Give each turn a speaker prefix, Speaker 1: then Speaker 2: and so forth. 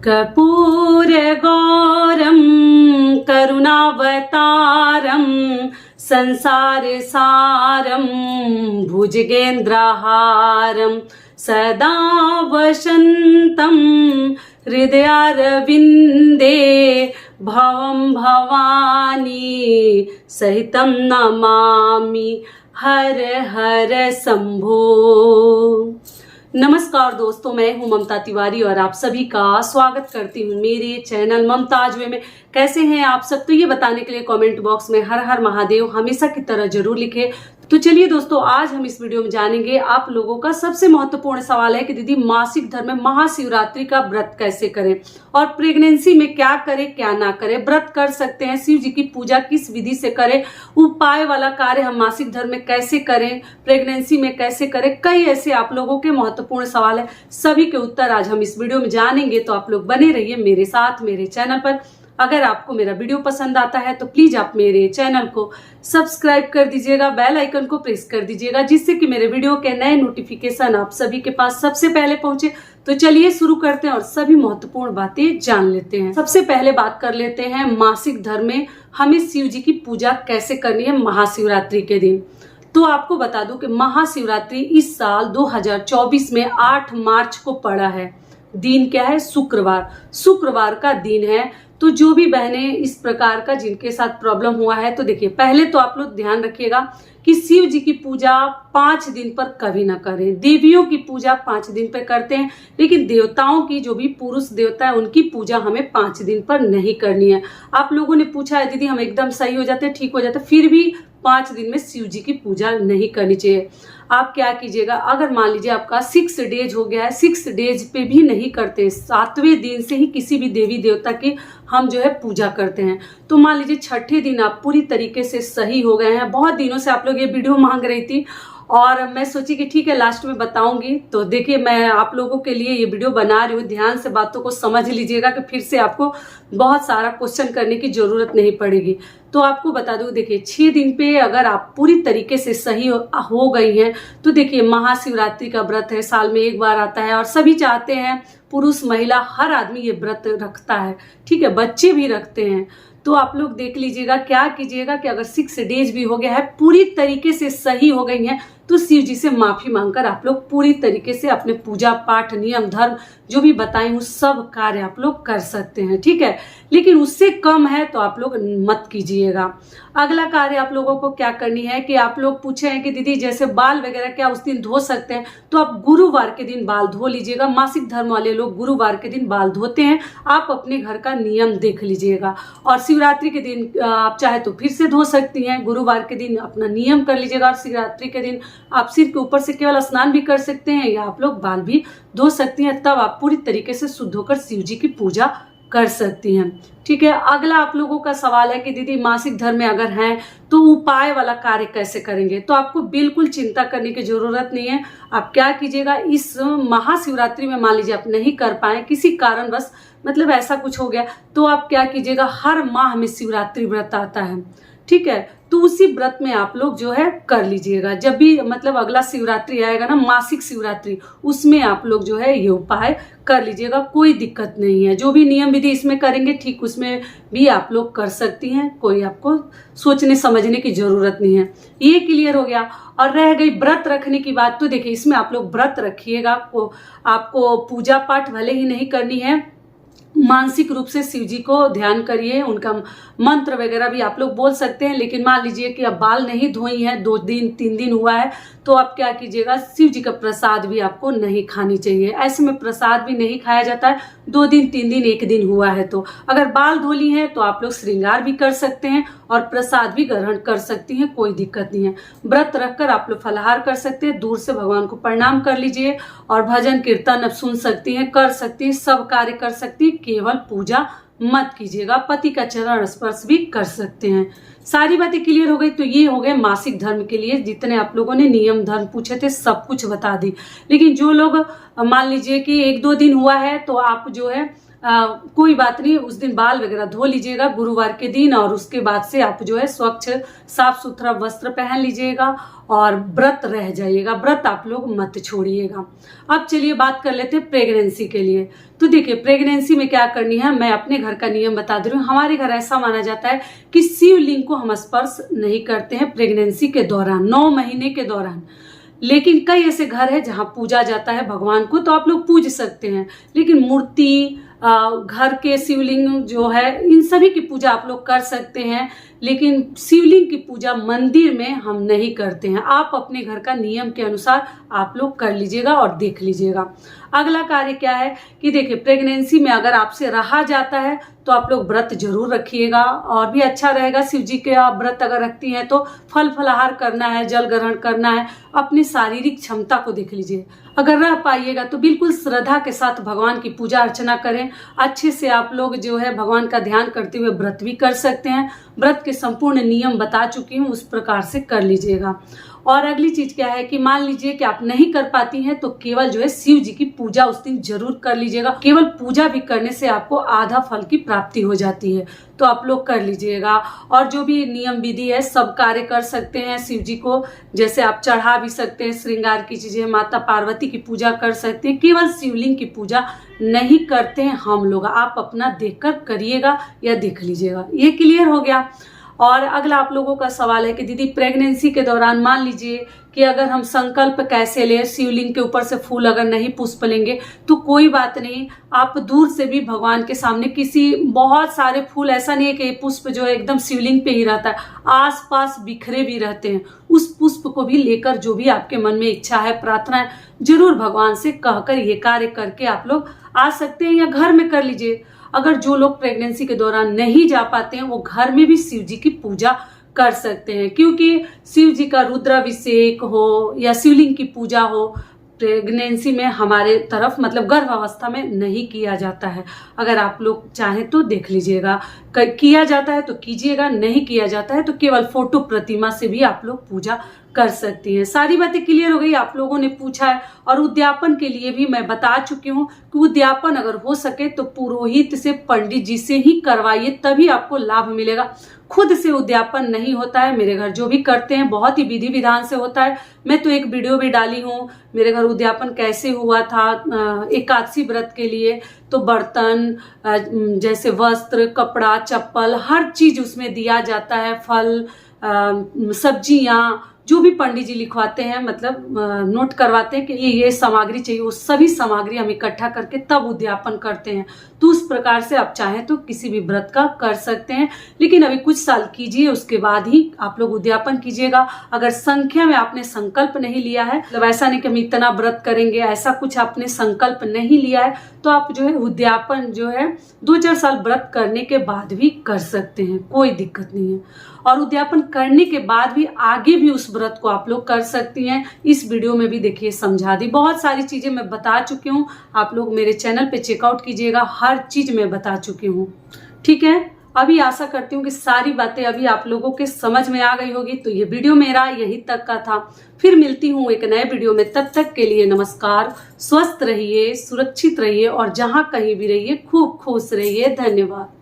Speaker 1: कर्पूरगौरं करुणावतारं संसारसारं भुजगेन्द्रहारं सदा वसन्तं हृदयारविन्दे भवं भवानी सहितं नमामि हर हर शंभो। नमस्कार दोस्तों, मैं हूं ममता तिवारी और आप सभी का स्वागत करती हूं मेरे चैनल ममताज वे में। कैसे हैं आप सब? तो ये बताने के लिए कमेंट बॉक्स में हर हर महादेव हमेशा की तरह जरूर लिखें। तो चलिए दोस्तों, आज हम इस वीडियो में जानेंगे आप लोगों का सबसे महत्वपूर्ण सवाल है कि दीदी मासिक धर्म में महाशिवरात्रि का व्रत कैसे करें और प्रेगनेंसी में क्या करें क्या ना करें। व्रत कर सकते हैं, शिव जी की पूजा किस विधि से करें, उपाय वाला कार्य हम मासिक धर्म में कैसे करें, प्रेगनेंसी में कैसे करें। कई ऐसे आप लोगों के महत्वपूर्ण सवाल है, सभी के उत्तर आज हम इस वीडियो में जानेंगे। तो आप लोग बने रहिए मेरे साथ मेरे चैनल पर। अगर आपको मेरा वीडियो पसंद आता है तो प्लीज आप मेरे चैनल को सब्सक्राइब कर दीजिएगा, बेल आइकन को प्रेस कर दीजिएगा, जिससे कि मेरे वीडियो के नए नोटिफिकेशन आप सभी के पास सबसे पहले पहुंचे। तो चलिए शुरू करते हैं और सभी महत्वपूर्ण बातें जान लेते हैं। सबसे पहले बात कर लेते हैं मासिक धर्म में हमें शिव जी की पूजा कैसे करनी है महाशिवरात्रि के दिन। तो आपको बता दूं कि महाशिवरात्रि इस साल 2024 में 8 मार्च को पड़ा है। दिन क्या है? शुक्रवार का दिन है। तो जो भी बहनें इस प्रकार का जिनके साथ प्रॉब्लम हुआ है, तो देखिए पहले तो आप लोग ध्यान रखिएगा कि शिव जी की पूजा 5 दिन पर कभी ना करें। देवियों की पूजा 5 दिन पर करते हैं, लेकिन देवताओं की जो भी पुरुष देवता है उनकी पूजा हमें 5 दिन पर नहीं करनी है। आप लोगों ने पूछा है दीदी हम एकदम सही हो जाते, ठीक हो जाते, फिर भी 5 दिन में शिव जी की पूजा नहीं करनी चाहिए। आप क्या कीजिएगा, अगर मान लीजिए आपका 6 डेज हो गया है, 6 डेज पे भी नहीं करते, 7वें दिन से ही किसी भी देवी देवता की हम जो है पूजा करते हैं। तो मान लीजिए 6ठे दिन आप पूरी तरीके से सही हो गए हैं। बहुत दिनों से आप लोग ये वीडियो मांग रही थी और मैं सोची कि ठीक है लास्ट में बताऊंगी। तो देखिए मैं आप लोगों के लिए ये वीडियो बना रही हूँ, ध्यान से बातों को समझ लीजिएगा कि फिर से आपको बहुत सारा क्वेश्चन करने की जरूरत नहीं पड़ेगी। तो आपको बता दूं, देखिए 6 दिन पे अगर आप पूरी तरीके से सही हो गई हैं तो देखिए महाशिवरात्रि का व्रत है, साल में एक बार आता है और सभी चाहते हैं, पुरुष महिला हर आदमी ये व्रत रखता है, ठीक है, बच्चे भी रखते हैं। तो आप लोग देख लीजिएगा, क्या कीजिएगा कि अगर 6 डेज भी हो गया है, पूरी तरीके से सही हो गई हैं, तो शिव जी से माफी मांगकर आप लोग पूरी तरीके से अपने पूजा पाठ नियम धर्म जो भी बताई हूँ सब कार्य आप लोग कर सकते हैं, ठीक है। लेकिन उससे कम है तो आप लोग मत कीजिएगा। अगला कार्य आप लोगों को क्या करनी है कि आप लोग पूछे हैं कि दीदी जैसे बाल वगैरह क्या उस दिन धो सकते हैं, तो आप गुरुवार के दिन बाल धो लीजिएगा। मासिक धर्म वाले लोग गुरुवार के दिन बाल धोते हैं, आप अपने घर का नियम देख लीजिएगा। और शिवरात्रि के दिन आप चाहे तो फिर से धो सकती हैं, गुरुवार के दिन अपना नियम कर लीजिएगा और शिवरात्रि के दिन आप सिर के ऊपर से केवल स्नान भी कर सकते हैं या आप लोग बाल भी धो सकती हैं। तब आप पूरी तरीके से शुद्ध होकर शिव जी की पूजा कर सकती हैं, ठीक है। अगला आप लोगों का सवाल है कि दीदी मासिक धर्म में अगर हैं तो उपाय वाला कार्य कैसे करेंगे। तो आपको बिल्कुल चिंता करने की जरूरत नहीं है। आप क्या कीजिएगा, इस महाशिवरात्रि में मान लीजिए आप नहीं कर पाए किसी कारणवश, मतलब ऐसा कुछ हो गया, तो आप क्या कीजिएगा, हर माह में शिवरात्रि व्रत आता है, ठीक है, तो उसी व्रत में आप लोग जो है कर लीजिएगा। जब भी मतलब अगला शिवरात्रि आएगा ना, मासिक शिवरात्रि, उसमें आप लोग जो है ये उपाय कर लीजिएगा, कोई दिक्कत नहीं है। जो भी नियम विधि इसमें करेंगे ठीक उसमें भी आप लोग कर सकती हैं, कोई आपको सोचने समझने की जरूरत नहीं है। ये क्लियर हो गया। और रह गई व्रत रखने की बात, तो देखिए इसमें आप लोग व्रत रखिएगा। आपको पूजा पाठ भले ही नहीं करनी है, मानसिक रूप से शिव जी को ध्यान करिए, उनका मंत्र वगैरह भी आप लोग बोल सकते हैं। लेकिन मान लीजिए कि अब बाल नहीं धोई हैं, 2 दिन 3 दिन हुआ है, तो आप क्या कीजिएगा, शिव जी का प्रसाद भी आपको नहीं खानी चाहिए। ऐसे में प्रसाद भी नहीं खाया जाता है, 2 दिन 3 दिन 1 दिन हुआ है। तो अगर बाल धोली हैं तो आप लोग श्रृंगार भी कर सकते हैं और प्रसाद भी ग्रहण कर सकती हैं, कोई दिक्कत नहीं है। व्रत रखकर आप लोग फलाहार कर सकते हैं, दूर से भगवान को प्रणाम कर लीजिए और भजन कीर्तन अब सुन सकती हैं, कर सकती हैं, सब कार्य कर सकती हैं, केवल पूजा मत कीजिएगा। पति का चरण स्पर्श भी कर सकते हैं। सारी बातें क्लियर हो गई। तो ये हो गए मासिक धर्म के लिए, जितने आप लोगों ने नियम धर्म पूछे थे सब कुछ बता दी। लेकिन जो लोग मान लीजिए कि 1-2 दिन हुआ है, तो आप जो है कोई बात नहीं, उस दिन बाल वगैरह धो लीजिएगा गुरुवार के दिन, और उसके बाद से आप जो है स्वच्छ साफ सुथरा वस्त्र पहन लीजिएगा और व्रत रह जाइएगा। व्रत आप लोग मत छोड़िएगा। अब चलिए बात कर लेते हैं प्रेगनेंसी के लिए। तो देखिए प्रेगनेंसी में क्या करनी है, मैं अपने घर का नियम बता दे रही हूँ। हमारे घर ऐसा माना जाता है कि शिवलिंग को हम स्पर्श नहीं करते हैं प्रेगनेंसी के दौरान, 9 महीने के दौरान। लेकिन कई ऐसे घर है जहाँ पूजा जाता है भगवान को, तो आप लोग पूज सकते हैं। लेकिन मूर्ति, घर के शिवलिंग जो है, इन सभी की पूजा आप लोग कर सकते हैं, लेकिन शिवलिंग की पूजा मंदिर में हम नहीं करते हैं। आप अपने घर का नियम के अनुसार आप लोग कर लीजिएगा और देख लीजिएगा। अगला कार्य क्या है कि देखिए प्रेगनेंसी में अगर आपसे रहा जाता है तो आप लोग व्रत जरूर रखिएगा, और भी अच्छा रहेगा। शिव जी के आप व्रत अगर रखती हैं तो फल फलाहार करना है, जल ग्रहण करना है, अपनी शारीरिक क्षमता को देख लीजिए। अगर रह पाइएगा तो बिल्कुल श्रद्धा के साथ भगवान की पूजा अर्चना करें। अच्छे से आप लोग जो है भगवान का ध्यान करते हुए व्रत भी कर सकते हैं। व्रत के संपूर्ण नियम बता चुकी हूँ, उस प्रकार से कर लीजिएगा। और अगली चीज क्या है कि मान लीजिए कि आप नहीं कर पाती हैं तो केवल जो है शिव जी की पूजा उस दिन जरूर कर लीजिएगा। केवल पूजा भी करने से आपको आधा फल की प्राप्ति हो जाती है, तो आप लोग कर लीजिएगा। और जो भी नियम विधि है सब कार्य कर सकते हैं शिव जी को, जैसे आप चढ़ा भी सकते हैं श्रृंगार की चीजें, माता पार्वती की पूजा कर सकते हैं। केवल शिवलिंग की पूजा नहीं करते हैं हम लोग, आप अपना देखकर करिएगा या देख लीजिएगा। ये क्लियर हो गया। और अगला आप लोगों का सवाल है कि दीदी प्रेगनेंसी के दौरान मान लीजिए कि अगर हम संकल्प कैसे लें, शिवलिंग के ऊपर से फूल अगर नहीं पुष्प लेंगे तो कोई बात नहीं, आप दूर से भी भगवान के सामने किसी, बहुत सारे फूल, ऐसा नहीं है कि पुष्प जो है एकदम शिवलिंग पे ही रहता है, आसपास बिखरे भी रहते हैं, उस पुष्प को भी लेकर जो भी आपके मन में इच्छा है, प्रार्थना है, जरूर भगवान से कहकर ये कार्य करके आप लोग आ सकते हैं, या घर में कर लीजिए। अगर जो लोग प्रेगनेंसी के दौरान नहीं जा पाते हैं वो घर में भी शिव जी की पूजा कर सकते हैं, क्योंकि शिव जी का रुद्राभिषेक हो या शिवलिंग की पूजा हो प्रेगनेंसी में हमारे तरफ मतलब गर्भावस्था में नहीं किया जाता है। अगर आप लोग चाहें तो देख लीजिएगा, किया जाता है तो कीजिएगा, नहीं किया जाता है तो केवल फोटो प्रतिमा से भी आप लोग पूजा कर सकती हैं। सारी बातें क्लियर हो गई, आप लोगों ने पूछा है। और उद्यापन के लिए भी मैं बता चुकी हूँ कि उद्यापन अगर हो सके तो पुरोहित से, पंडित जी से ही करवाइए, तभी आपको लाभ मिलेगा। खुद से उद्यापन नहीं होता है। मेरे घर जो भी करते हैं बहुत ही विधि विधान से होता है। मैं तो एक वीडियो भी डाली हूँ मेरे घर उद्यापन कैसे हुआ था एकादशी व्रत के लिए। तो बर्तन, जैसे वस्त्र, कपड़ा, चप्पल, हर चीज उसमें दिया जाता है, फल, सब्जियां, जो भी पंडित जी लिखवाते हैं, मतलब नोट करवाते हैं कि ये सामग्री चाहिए, वो सभी सामग्री हम इकट्ठा करके तब उद्यापन करते हैं। तो उस प्रकार से आप चाहें तो किसी भी व्रत का कर सकते हैं, लेकिन अभी कुछ साल कीजिए, उसके बाद ही आप लोग उद्यापन कीजिएगा। अगर संख्या में आपने संकल्प नहीं लिया है, मतलब ऐसा नहीं कि हम इतना व्रत करेंगे, ऐसा कुछ आपने संकल्प नहीं लिया है, तो आप जो है उद्यापन जो है 2-4 साल व्रत करने के बाद भी कर सकते हैं, कोई दिक्कत नहीं है। और उद्यापन करने के बाद भी आगे भी उस व्रत को आप लोग कर सकती हैं। इस वीडियो में भी देखिए समझा दी, बहुत सारी चीजें मैं बता चुकी हूँ। आप लोग मेरे चैनल पे चेकआउट कीजिएगा, हर चीज मैं बता चुकी हूँ। ठीक है, अभी आशा करती हूँ कि सारी बातें अभी आप लोगों के समझ में आ गई होगी। तो ये वीडियो मेरा यहीं तक का था, फिर मिलती हूँ एक नए वीडियो में। तब तक के लिए नमस्कार, स्वस्थ रहिए, सुरक्षित रहिए और जहाँ कहीं भी रहिए खूब खुश रहिए। धन्यवाद।